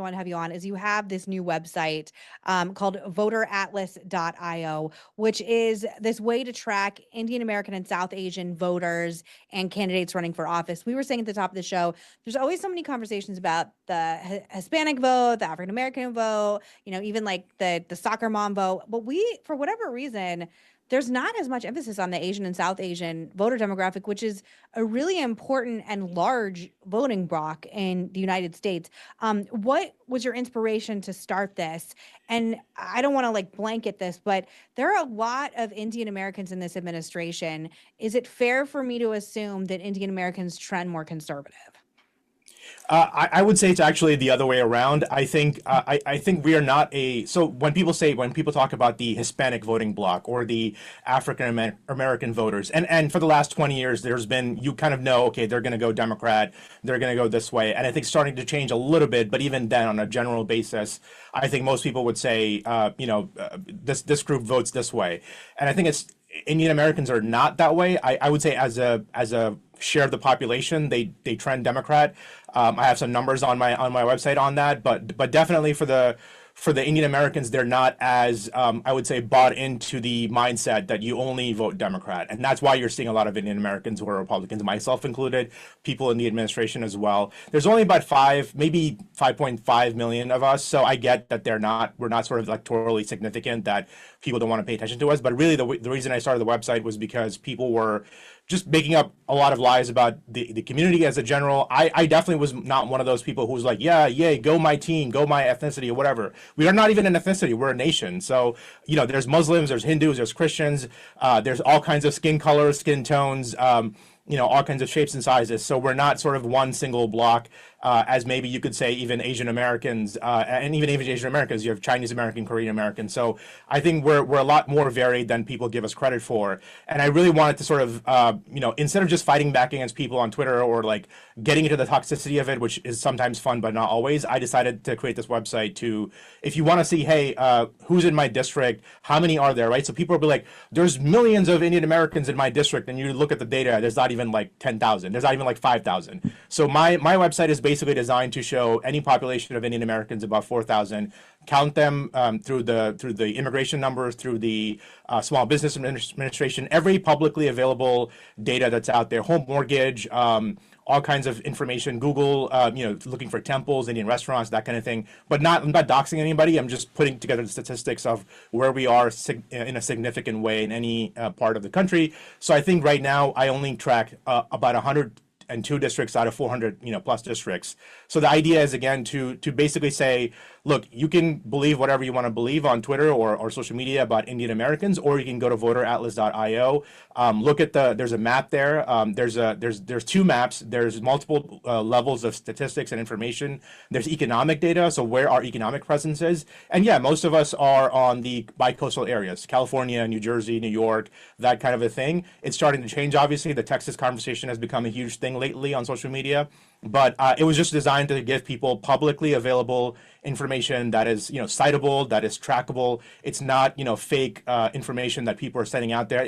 I want to have you on is you have this new website called voteratlas.io, which is this way to track Indian American and South Asian voters and candidates running for office. We were saying at the top of the show, there's always so many conversations about the Hispanic vote, the African American vote, even like the soccer mom vote. But we, for whatever reason, there's not as much emphasis on the Asian and South Asian voter demographic, which is a really important and large voting bloc in the United States. What was your inspiration to start this? And I don't want to like blanket this, but there are a lot of Indian Americans in this administration. Is it fair for me to assume that Indian Americans trend more conservative? I would say it's actually the other way around. I think we are not a so when people talk about the Hispanic voting bloc or the African American voters, and for the last 20 years there's been, you kind of know, okay, they're going to go Democrat, they're going to go this way, and I think starting to change a little bit, but even then on a general basis, I think most people would say this group votes this way, and I think it's Indian Americans are not that way. I would say as a share of the population, they trend Democrat. I have some numbers on my website on that, but definitely for the Indian Americans, they're not as I would say bought into the mindset that you only vote Democrat, and that's why you're seeing a lot of Indian Americans who are Republicans, myself included, people in the administration as well. There's only about maybe 5.5 million of us, so I get that we're not sort of electorally significant, that people don't want to pay attention to us. But really, the reason I started the website was because people were just making up a lot of lies about the community as a general. I definitely was not one of those people who was like, yeah, yay, go my team, go my ethnicity, or whatever. We are not even an ethnicity, we're a nation. So, there's Muslims, there's Hindus, there's Christians, there's all kinds of skin colors, skin tones, all kinds of shapes and sizes. So we're not sort of one single block, as maybe you could say even Asian Americans, and even Asian Americans, you have Chinese American, Korean American. So I think we're a lot more varied than people give us credit for. And I really wanted to sort of, instead of just fighting back against people on Twitter or like getting into the toxicity of it, which is sometimes fun, but not always, I decided to create this website to, if you want to see, hey, who's in my district, how many are there, right? So people will be like, there's millions of Indian Americans in my district, and you look at the data, there's not even like 10,000, there's not even like 5,000. So my website is basically designed to show any population of Indian Americans above 4,000, count them through the immigration numbers, through the Small Business Administration, every publicly available data that's out there, home mortgage, all kinds of information, Google, looking for temples, Indian restaurants, that kind of thing. But I'm not doxing anybody. I'm just putting together the statistics of where we are in a significant way in any part of the country. So I think right now I only track about 102 districts out of 400 plus districts. So the idea is, again, to basically say, look, you can believe whatever you want to believe on Twitter or social media about Indian Americans, or you can go to voteratlas.io. Look at there's a map there. There's two maps. There's multiple levels of statistics and information. There's economic data, so where our economic presence is. And yeah, most of us are on the bi-coastal areas, California, New Jersey, New York, that kind of a thing. It's starting to change, obviously. The Texas conversation has become a huge thing lately on social media. But it was just designed to give people publicly available information that is, citable, that is trackable. It's not, fake information that people are sending out there.